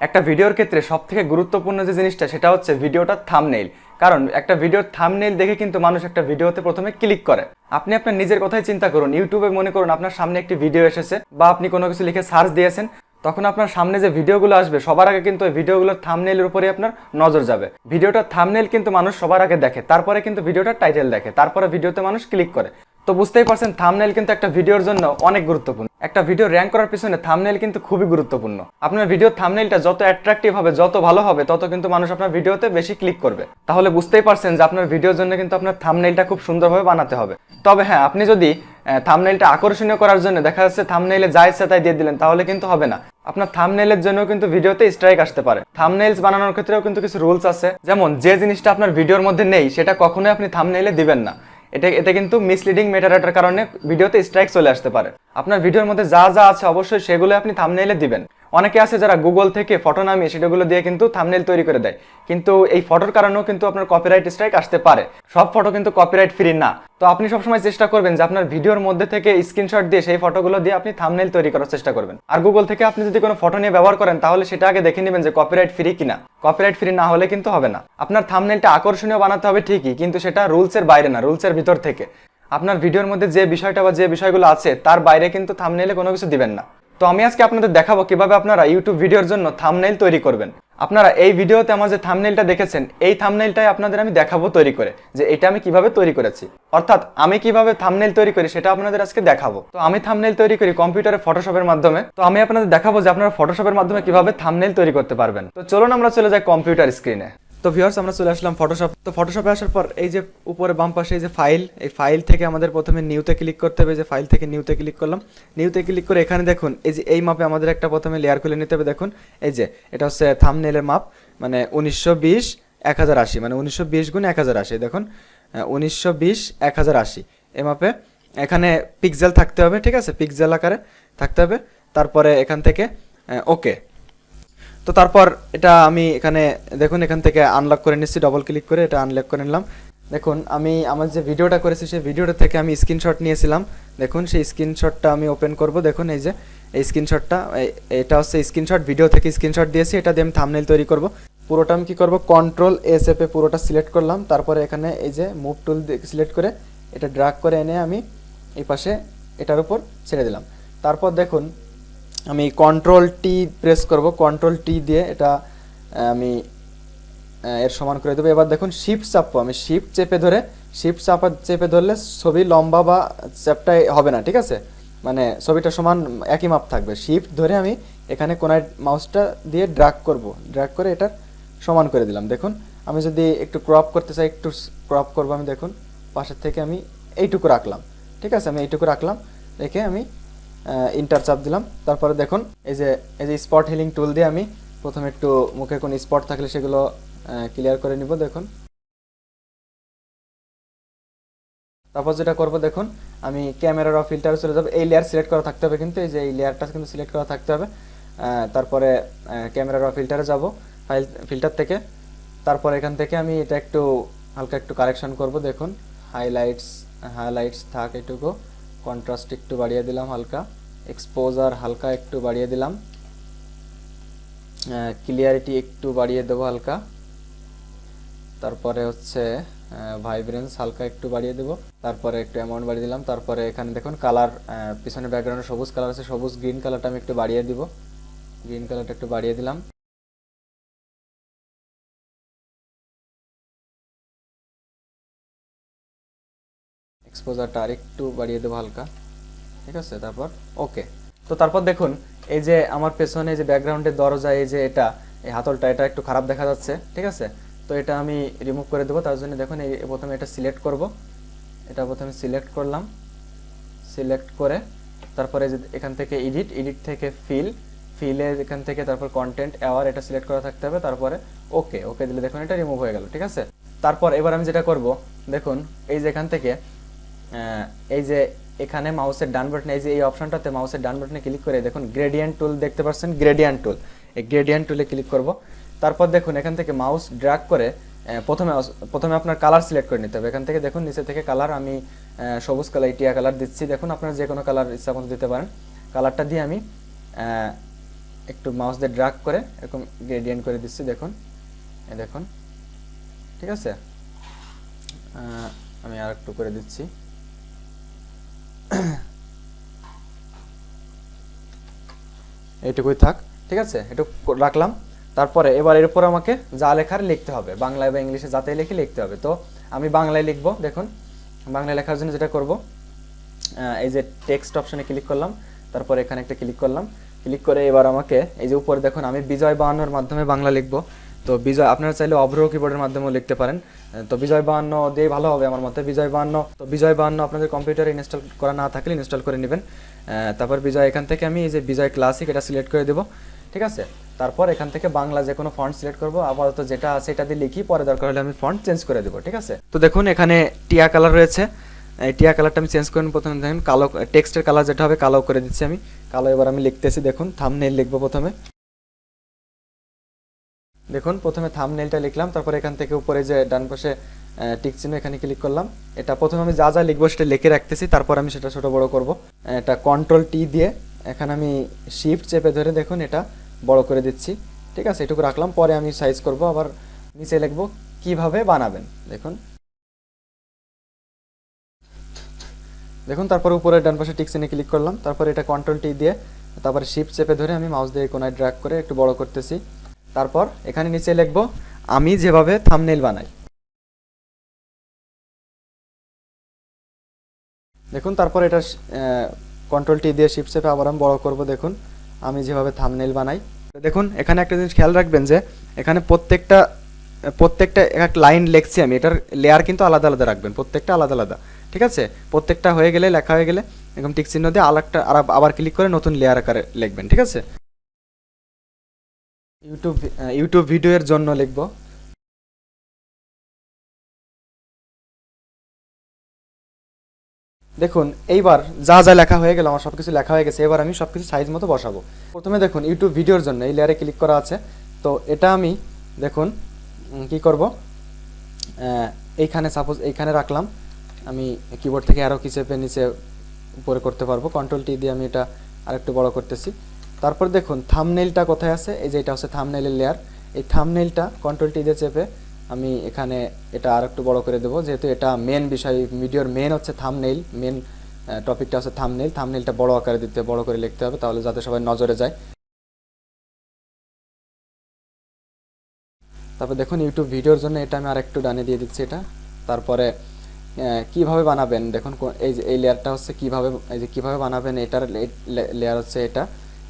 একটা ভিডিওর ক্ষেত্রে সবথেকে গুরুত্বপূর্ণ যে জিনিসটা সেটা হচ্ছে ভিডিওটার থাম্বনেইল। কারণ একটা ভিডিওর থাম্বনেইল দেখে কিন্তু মানুষ একটা ভিডিওতে প্রথমে ক্লিক করে। আপনি আপনার নিজের কথাই চিন্তা করুন, ইউটিউবে মনে করুন আপনার সামনে একটি ভিডিও এসেছে বা আপনি কোনো কিছু লিখে সার্চ দিয়েছেন, তখন আপনার সামনে যে ভিডিওগুলো আসবে সবার আগে কিন্তু ওই ভিডিওগুলোর থাম্বনেইলের উপরে আপনার নজর যাবে। ভিডিওটার থাম্বনেইল কিন্তু মানুষ সবার আগে দেখে, তারপরে কিন্তু ভিডিওটার টাইটেল দেখে, তারপরে ভিডিওতে মানুষ ক্লিক করে। তো বুঝতেই পারছেন থাম্বনেইল কিন্তু একটা ভিডিওর জন্য অনেক গুরুত্বপূর্ণ। একটা ভিডিও র্যাঙ্ক করার পিছনে থাম্বনেইল কিন্তু খুবই গুরুত্বপূর্ণ। আপনার ভিডিওর থাম্বনেইলটা যত অ্যাট্রাকটিভ হবে, যত ভালো হবে, তত কিন্তু মানুষ আপনার ভিডিওতে বেশি ক্লিক করবে। তাহলে বুঝতেই পারছেন যে আপনার ভিডিওর জন্য কিন্তু আপনার থাম্বনেইলটা খুব সুন্দরভাবে বানাতে হবে। তবে হ্যাঁ, আপনি যদি থাম্বনেইলটা আকর্ষণীয় করার জন্য দেখা যাচ্ছে থাম্বনেইলে যা ইচ্ছা তাই দিয়ে দিলেন, তাহলে কিন্তু হবে না। আপনার থাম্বনেইলের জন্য কিন্তু ভিডিওতে স্ট্রাইক আসতে পারে। থাম্বনেইলস বানানোর ক্ষেত্রেও কিন্তু কিছু রুলস আছে, যেমন যে জিনিসটা আপনার ভিডিওর মধ্যে নেই সেটা কখনোই আপনি থাম্বনেইলে দিবেন না। এটা কিন্তু মিসলিডিং মেটাডাটার কারণে ভিডিওতে স্ট্রাইক চলে আসতে পারে। আপনার ভিডিওর মধ্যে যা যা আছে অবশ্যই সেগুলো আপনি থাম্বনেইলে দিবেন। অনেকে আছে যারা গুগল থেকে ফটো নামিয়ে সেগুলো দিয়ে কিন্তু থাম্বনেইল তৈরি করে দেয়, কিন্তু এই ফটোর কারণেও কিন্তু আপনার কপিরাইট স্ট্রাইক আসতে পারে। সব ফটো কিন্তু কপিরাইট ফ্রি না। তো আপনি সবসময় চেষ্টা করবেন যে আপনার ভিডিওর মধ্যে থেকে স্ক্রিনশট দিয়ে সেই ফটোগুলো দিয়ে আপনি থাম্বনেইল তৈরি করার চেষ্টা করবেন। আর গুগল থেকে আপনি যদি কোনো ফটো নিয়ে ব্যবহার করেন তাহলে সেটা আগে দেখে নেবেন যে কপিরাইট ফ্রি কিনা। কপিরাইট ফ্রি না হলে কিন্তু হবে না। আপনার থাম্বনেইলটা আকর্ষণীয় বানাতে হবে ঠিকই, কিন্তু সেটা রুলসের বাইরে না, রুলসের ভিতর থেকে। আপনার ভিডিওর মধ্যে যে বিষয়টা বা যে বিষয়গুলো আছে তার বাইরে কিন্তু থাম্বনেইলে কোনো কিছু দিবেন না। তো আমি আজকে আপনাদের দেখাবো কিভাবে আপনারা ইউটিউব ভিডিওর জন্য থাম্বনেইল তৈরি করবেন। আপনারা এই ভিডিওতে আমার যে থাম্বনেইলটা দেখেছেন, এই থাম্বনেইলটাই আপনাদের আমি দেখাবো তৈরি করে, যে এটা আমি কিভাবে তৈরি করেছি। অর্থাৎ আমি কিভাবে থাম্বনেইল তৈরি করি সেটা আপনাদের আজকে দেখাবো। তো আমি থাম্বনেইল তৈরি করি কম্পিউটারে ফটোশপের মাধ্যমে। তো আমি আপনাদের দেখাবো যে আপনারা ফটোশপের মাধ্যমে কিভাবে থাম্বনেইল তৈরি করতে পারবেন। তো চলুন আমরা চলে যাই কম্পিউটার স্ক্রিনে। তো ভিউয়ার্স, আমরা চলে আসলাম ফটোশপ। তো ফটোশপে আসার পর এই যে উপরে বাম পাশে এই যে ফাইল, এই ফাইল থেকে আমাদের প্রথমে নিউতে ক্লিক করতে হবে। যে ফাইল থেকে নিউতে ক্লিক করলাম। নিউতে ক্লিক করে এখানে দেখুন এই যে এই মাপে আমাদের একটা প্রথমে লেয়ার খুলে নিতে হবে। দেখুন এই যে এটা হচ্ছে থাম্বনেইলের মাপ, মানে 1920x1080, মানে 1920x1080। দেখুন 1920x1080 এই মাপে এখানে পিক্সেল থাকতে হবে, ঠিক আছে, পিক্সেল আকারে থাকতে হবে। তারপরে এখান থেকে ওকে। তো তারপর এটা আমি এখানে দেখুন এখান থেকে আনলক করে নিচ্ছি, ডবল ক্লিক করে এটা আনলক করে নিলাম। দেখুন আমি আমার যে ভিডিওটা করেছি সেই ভিডিওটা থেকে আমি স্ক্রিনশট নিয়েছিলাম। দেখুন সেই স্ক্রিনশটটা আমি ওপেন করব। দেখুন এই যে এই স্ক্রিনশটটা, এটা হচ্ছে স্ক্রিনশট, ভিডিও থেকে স্ক্রিনশট দিয়েছি। এটা দিয়ে আমি থাম্বনেইল তৈরি করব। পুরোটা আমি কী করব, কন্ট্রোল-S চেপে পুরোটা সিলেক্ট করলাম। তারপরে এখানে এই যে মুভ টুল সিলেক্ট করে এটা ড্র্যাগ করে এনে আমি এই পাশে এটার উপর ছেড়ে দিলাম। তারপর দেখুন আমি কন্ট্রোল-T প্রেস করব। কন্ট্রোল-T দিয়ে এটা আমি এর সমান করে দেবো। এবার দেখুন শিফট চাপবো, আমি শিফট চেপে ধরলে ছবি লম্বা বা চ্যাপটাই হবে না, ঠিক আছে, মানে ছবিটা সমান একই মাপ থাকবে। শিফট ধরে আমি এখানে কোনায় মাউসটা দিয়ে ড্র্যাগ করব, ড্র্যাগ করে এটা সমান করে দিলাম। দেখুন আমি যদি একটু ক্রপ করতে চাই, একটু ক্রপ করব। আমি দেখুন পাশের থেকে আমি এইটুকু রাখলাম, ঠিক আছে, আমি এইটুকু রাখলাম, রেখে আমি ইন্টার চাপ দিলাম। তারপরে দেখুন এই যে স্পট হিলিং টুল দিয়ে আমি প্রথমে একটু মুখে কোন স্পট থাকলে সেগুলো ক্লিয়ার করে নিব। দেখুন তারপর যেটা করব, দেখুন আমি ক্যামেরা র ফিল্টারে চলে যাব। এই লেয়ার সিলেক্ট করা থাকতে হবে, কিন্তু এই যে এই লেয়ারটা কিন্তু সিলেক্ট করা থাকতে হবে। তারপরে ক্যামেরা র ফিল্টারে যাব, ফিল্টার থেকে। তারপর এখান থেকে আমি এটা একটু হালকা একটু কারেকশন করব। দেখুন হাইলাইটস থাক এটুকু, কন্ট্রাস্ট একটু বাড়িয়ে দিলাম হালকা, এক্সপোজার হালকা একটু বাড়িয়ে দিলাম, ক্লিয়ারিটি একটু বাড়িয়ে দেবো হালকা। তারপরে হচ্ছে ভাইব্রেন্স হালকা একটু বাড়িয়ে দেবো। তারপরে একটু অ্যামাউন্ট বাড়িয়ে দিলাম। তারপরে এখানে দেখুন কালার, পিছনে ব্যাকগ্রাউন্ডে সবুজ কালার আছে, সবুজ গ্রিন কালারটা আমি একটু বাড়িয়ে দিব, গ্রিন কালারটা একটু বাড়িয়ে দিলাম। এক্সপোজারটা আর একটু বাড়িয়ে দেবো হালকা, ঠিক আছে। তারপর ওকে। তো তারপর দেখুন এই যে আমার পেছনে যে ব্যাকগ্রাউন্ডের দরজা, এই যে এটা এই হাতলটা, এটা একটু খারাপ দেখা যাচ্ছে, ঠিক আছে। তো এটা আমি রিমুভ করে দেবো। তার জন্য দেখুন এই প্রথমে এটা সিলেক্ট করব, এটা প্রথমে সিলেক্ট করলাম। সিলেক্ট করে তারপরে যে এখান থেকে এডিট থেকে ফিলের এখান থেকে তারপর কন্টেন্ট অ্যাওয়ার, এটা সিলেক্ট করা থাকতে হবে। তারপরে ওকে দিলে দেখুন এটা রিমুভ হয়ে গেল, ঠিক আছে। তারপর এবার আমি যেটা করব, দেখুন এই যে এখান থেকে এই যে এখানে মাউসের ডান বাটনে, এই যে এই অপশনটাতে মাউসের ডান বাটনে ক্লিক করে দেখুন গ্রেডিয়েন্ট টুল দেখতে পাচ্ছেন, গ্রেডিয়েন্ট টুল, এই গ্রেডিয়েন্ট টুলে ক্লিক করব। তারপর দেখুন এখান থেকে মাউস ড্র্যাগ করে প্রথমে আপনার কালার সিলেক্ট করে নিতে হবে। এখান থেকে দেখুন নিচে থেকে কালার আমি সবুজ কালার, টিয়া কালার দিচ্ছি। দেখুন আপনারা যে কোনো কালার ইচ্ছা মতো দিতে পারেন। কালারটা দিয়ে আমি একটু মাউস দিয়ে ড্র্যাগ করে এরকম গ্রেডিয়েন্ট করে দিচ্ছি, দেখুন এই দেখুন, ঠিক আছে। আমি আর একটু করে দিচ্ছি, এইটুকুই থাক, ঠিক আছে, এটুকু রাখলাম। তারপরে এবার এর উপর আমাকে যা লেখার লিখতে হবে, বাংলায় বা ইংলিশে যাতে লিখে লিখতে হবে। তো আমি বাংলায় লিখব, দেখুন বাংলায় লেখার জন্য যেটা করব, এই যে টেক্সট অপশনে ক্লিক করলাম, তারপর এখানে একটা ক্লিক করলাম, ক্লিক করে এবার আমাকে এই যে উপরে দেখুন আমি বিজয় 52 মাধ্যমে বাংলা লিখব। তো বিজয় আপনারা চাইলে অভ্র কিবোর্ডের মাধ্যমেও লিখতে পারেন, তো বিজয় 52 দিয়ে ভালো হবে আমার মতে, বিজয় 52। তো বিজয় 52 আপনাদের কম্পিউটারে ইনস্টল করা না থাকলে ইনস্টল করে নেবেন। তারপর বিজয়, এখান থেকে আমি এই যে বিজয় ক্লাসিক এটা সিলেক্ট করে দেবো, ঠিক আছে। তারপর এখান থেকে বাংলা যে কোনো ফন্ট সিলেক্ট করবো, আপাতত যেটা আছে এটা দিয়ে লিখি, পরে দরকার হলে আমি ফন্ট চেঞ্জ করে দেবো, ঠিক আছে। তো দেখুন এখানে টিয়া কালার রয়েছে, এই টিয়া কালারটা আমি চেঞ্জ করে প্রথমে দেখুন কালো, টেক্সটের কালার যেটা হবে কালো করে দিচ্ছি আমি কালো। এবার আমি লিখতেছি, দেখুন থাম্বনেইল লিখবো প্রথমে, দেখুন প্রথমে থাম্বনেইলটা লিখলাম, তারপর এখান থেকে উপরে যে ডান পাশে টিক চিহ্ন এখানে ক্লিক করলাম। এটা প্রথমে আমি যা যা লিখবো সেটা লিখে রাখতেছি, তারপর আমি সেটা ছোট বড় করব। এটা কন্ট্রোল টি দিয়ে এখানে আমি শিফট চেপে ধরে দেখুন এটা বড় করে দিচ্ছি, ঠিক আছে, এটুকু রাখলাম। পরে আমি সাইজ করব, আবার নিচে লিখবো কিভাবে বানাবেন, দেখুন দেখুন তারপর উপরে ডান পাশে টিক চিহ্নে ক্লিক করলাম, তারপর এটা কন্ট্রোল টি দিয়ে তারপরে শিফট চেপে ধরে আমি মাউস দিয়ে কোনায় ড্র্যাগ করে একটু বড় করতেছি। তারপর এখানে নিচে লিখবো আমি যেভাবে থাম্বনেইল বানাই, দেখুন তারপর এটা কন্ট্রোল টি দিয়ে শিফট চেপে আবার আমি বড় করব, দেখুন আমি যেভাবে থাম্বনেইল বানাই। দেখুন এখানে একটা জিনিস খেয়াল রাখবেন যে এখানে প্রত্যেকটা প্রত্যেকটা এক লাইন লিখছি আমি, এটার লেয়ার কিন্তু আলাদা আলাদা রাখবেন, প্রত্যেকটা আলাদা আলাদা, ঠিক আছে। প্রত্যেকটা হয়ে গেলে, লেখা হয়ে গেলে এরকম টিক চিহ্ন দিয়ে আরেকটা আবার ক্লিক করে নতুন লেয়ার আকারে লিখবেন, ঠিক আছে। ইউটিউব ভিডিওর জন্য লিখবো, দেখুন এইবার যা যা লেখা হয়ে গেল, আমার সবকিছু লেখা হয়ে গেছে, এবার আমি সবকিছু সাইজ মতো বসাবো। প্রথমে দেখুন ইউটিউব ভিডিওর জন্য এই লেয়ারে ক্লিক করা আছে, তো এটা আমি দেখুন কি করব, এইখানে সাপোজ এইখানে রাখলাম, আমি কিবোর্ড থেকে আরও কি চেপে নিচে উপরে করতে পারবো, কন্ট্রোল টি দিয়ে আমি এটা আরেকটু বড় করতেছি। তারপর দেখুন থাম্বনেইলটা কোথায় আছে, এই যে এটা হচ্ছে থাম্বনেইলের লেয়ার, এই থাম্বনেইলটা কন্ট্রোল টি দিয়ে চেপে আমি এখানে এটা আরেকটু বড় করে দেবো, যেহেতু এটা মেন বিষয়, ভিডিওর মেন হচ্ছে থাম্বনেইল, মেন টপিকটা হচ্ছে থাম্বনেইল। থাম্বনেইলটা বড় আকারে দিতে, বড় করে লিখতে হবে, তাহলে যাতে সবাই নজরে যায়। তারপর দেখুন ইউটিউব ভিডিওর জন্য এটা আমি আরেকটু ডানে দিয়ে দিচ্ছি এটা। তারপরে কিভাবে বানাবেন, দেখুন এই যে এই লেয়ারটা হচ্ছে কিভাবে, এই যে কিভাবে বানাবেন এটার লেয়ার হচ্ছে এটা,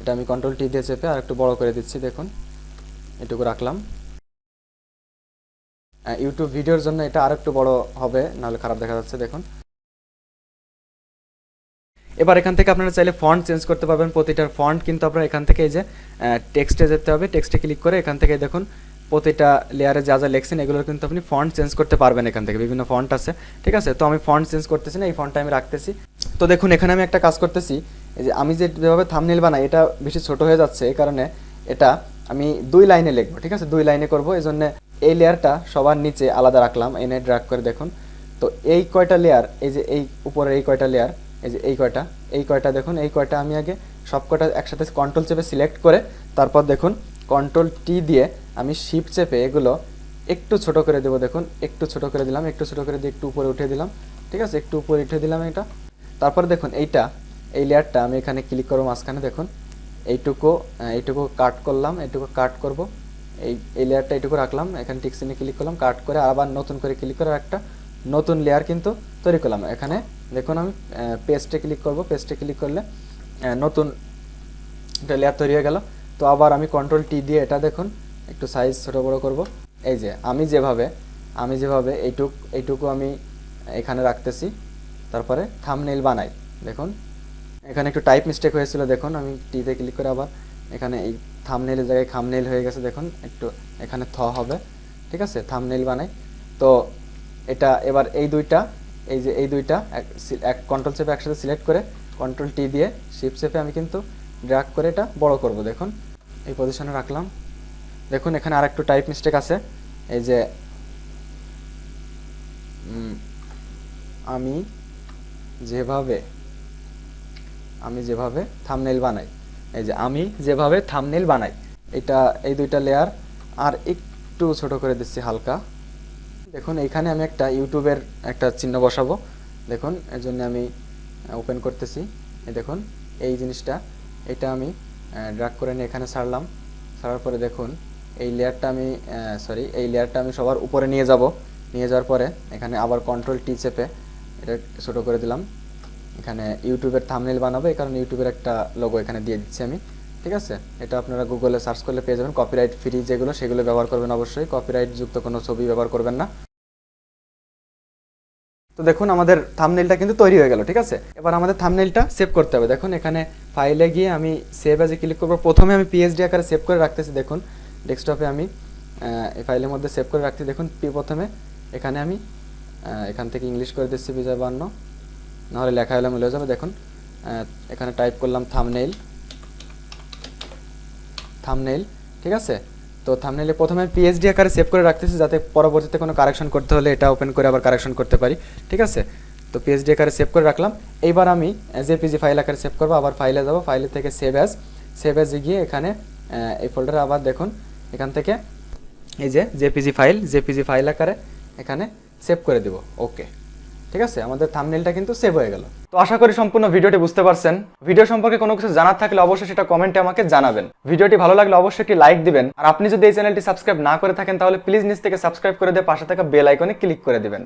এটা আমি কন্ট্রোল টি দিয়ে চেপে আর একটু বড় করে দিচ্ছি, দেখুন এটুকু রাখলাম। ইউটিউব ভিডিওর জন্য এটা আর একটু বড় হবে, নাহলে খারাপ দেখা যাচ্ছে, দেখুন। এবার এখান থেকে আপনারা চাইলে ফন্ট চেঞ্জ করতে পারবেন, প্রতিটার ফন্ট কিন্তু আপনারা এখান থেকে এই যে টেক্সটে যেতে হবে, টেক্সটে ক্লিক করে এখান থেকে দেখুন প্রতিটা লেয়ারে যা যা লিখছেন এগুলোর কিন্তু আপনি ফন্ট চেঞ্জ করতে পারবেন, এখান থেকে বিভিন্ন ফন্ট আছে, ঠিক আছে। তো আমি ফন্ট চেঞ্জ করতেছি না, এই ফন্টটা আমি রাখতেছি। তো দেখুন এখানে আমি একটা কাজ করতেছি, এই যে আমি যেভাবে থাম্বনেইল বানাই এটা বেশি ছোট হয়ে যাচ্ছে, এই কারণে এটা আমি 2 লাইনে লিখবো, ঠিক আছে, 2 লাইনে করবো, এই জন্য এই লেয়ারটা সবার নিচে আলাদা রাখলাম, এনে ড্র্যাগ করে দেখুন। তো এই কয়টা লেয়ার, এই যে এই উপরে এই কয়টা লেয়ার, এই যে এই কয়টা দেখুন, এই কয়টা আমি আগে সব কয়টা একসাথে কন্ট্রোল চেপে সিলেক্ট করে তারপর দেখুন কন্ট্রোল টি দিয়ে আমি শিফট চেপে এগুলো একটু ছোট করে দেবো, দেখুন একটু ছোট করে দিলাম, একটু ছোট করে দিয়ে একটু উপরে উঠে দিলাম, ঠিক আছে, একটু উপরে উঠে দিলাম এটা। তারপরে দেখুন এই লেয়ারটা আমি এখানে ক্লিক করবো মাঝখানে, দেখুন এইটুকু কাট করলাম, এইটুকু কাট করব, এই লেয়ারটা এইটুকু রাখলাম, এখানে টিক চিহ্নে ক্লিক করলাম, কাট করে আবার নতুন করে ক্লিক করে একটা নতুন লেয়ার কিন্তু তৈরি করলাম। এখানে দেখুন আমি পেস্টে ক্লিক করব, পেস্টে ক্লিক করলে নতুন একটা লেয়ার তৈরি হয়ে গেল। তো আবার আমি কন্ট্রোল টি দিয়ে এটা দেখুন একটু সাইজ ছোটো বড়ো করব, এই যে আমি যেভাবে এইটুকু আমি এখানে রাখতেছি। তারপরে থাম্বনেইল বানাই, দেখুন এখানে একটু টাইপ মিস্টেক হয়েছিল, দেখুন আমি টিতে ক্লিক করে আবার এখানে এই থাম্বনেইলের জায়গায় খামনেইল হয়ে গেছে, দেখুন একটু এখানে হবে, ঠিক আছে, থাম্বনেইল বানাই। তো এটা এবার এই দুইটা এক কন্ট্রোল চেপে একসাথে সিলেক্ট করে কন্ট্রোল টি দিয়ে শিফট চেপে আমি কিন্তু ড্র্যাগ করে এটা বড় করব, দেখুন এই পজিশনে রাখলাম। দেখুন এখানে আরেকটু টাইপ মিস্টেক আছে, এই যে আমি যেভাবে থাম্বনেইল বানাই, এই যে আমি যেভাবে থাম্বনেইল বানাই, এটা এই দুইটা লেয়ার আর একটু ছোট করে দিচ্ছি হালকা। দেখুন এইখানে আমি একটা ইউটিউবের একটা চিহ্ন বসাবো, দেখুন এর জন্য আমি ওপেন করতেছি। এই দেখুন এই জিনিসটা, এটা আমি ড্র্যাগ করে নিয়ে এখানে ছাড়লাম। ছাড়ার পরে দেখুন এই লেয়ারটা আমি এই লেয়ারটা আমি সবার উপরে নিয়ে যাব। নিয়ে যাওয়ার পরে এখানে আবার কন্ট্রোল টি চেপে এটা ছোট করে দিলাম। এখানে ইউটিউবের থাম্বনেইল বানাবো, এই কারণে ইউটিউবের একটা লোগো এখানে দিয়ে দিচ্ছি আমি। ঠিক আছে, এটা আপনারা গুগলে সার্চ করলে পেয়ে যাবেন। কপিরাইট ফ্রি যেগুলো সেগুলো ব্যবহার করবেন, অবশ্যই কপিরাইট যুক্ত কোনো ছবি ব্যবহার করবেন না। তো দেখুন আমাদের থাম্বনেইলটা কিন্তু তৈরি হয়ে গেল। ঠিক আছে, এবার আমাদের থাম্বনেইলটা সেভ করতে হবে। দেখুন এখানে ফাইলে গিয়ে আমি সেভ অ্যাজে ক্লিক করব। প্রথমে আমি পিএসডি আকারে সেভ করে রাখতেছি। দেখুন ডেস্কটপে আমি এই ফাইলের মধ্যে সেভ করে রাখছি। দেখুন প্রথমে এখানে আমি এখান থেকে ইংলিশ করে দিচ্ছি বিজয় বান্ন, নাহলে লেখা হলে মিলে যাবে। দেখুন এখানে টাইপ করলাম থাম্বনেইল। ঠিক আছে, তো থাম্বনেইলে প্রথমে পিএসডি আকারে সেভ করে রাখতেছি, যাতে পরবর্তীতে কোনো কারেকশন করতে হলে এটা ওপেন করে আবার কারেকশন করতে পারি। ঠিক আছে, তো পিএসডি আকারে সেভ করে রাখলাম। এইবার আমি জেপিজি ফাইল আকারে সেভ করবো। আবার ফাইলে যাব, ফাইলে থেকে সেভ অ্যাজে গিয়ে এখানে এই ফোল্ডারে আবার দেখুন এখান থেকে এই যে জেপিজি ফাইল আকারে এখানে সেভ করে দিব। ওকে, ঠিক আছে, আমাদের থাম্বনেইলটা কিন্তু সেভ হয়ে গেল। তো আশা করি সম্পূর্ণ ভিডিওটি বুঝতে পারছেন। ভিডিও সম্পর্কে কোনো কিছু জানার থাকলে অবশ্যই সেটা কমেন্টে আমাকে জানাবেন। ভিডিওটি ভালো লাগলে অবশ্যই একটি লাইক দিবেন। আর আপনি যদি এই চ্যানেলটি সাবস্ক্রাইব না করে থাকেন তাহলে প্লিজ নিচ থেকে সাবস্ক্রাইব করে দিয়ে পাশে থাকা বেল আইকনে ক্লিক করে দিবেন।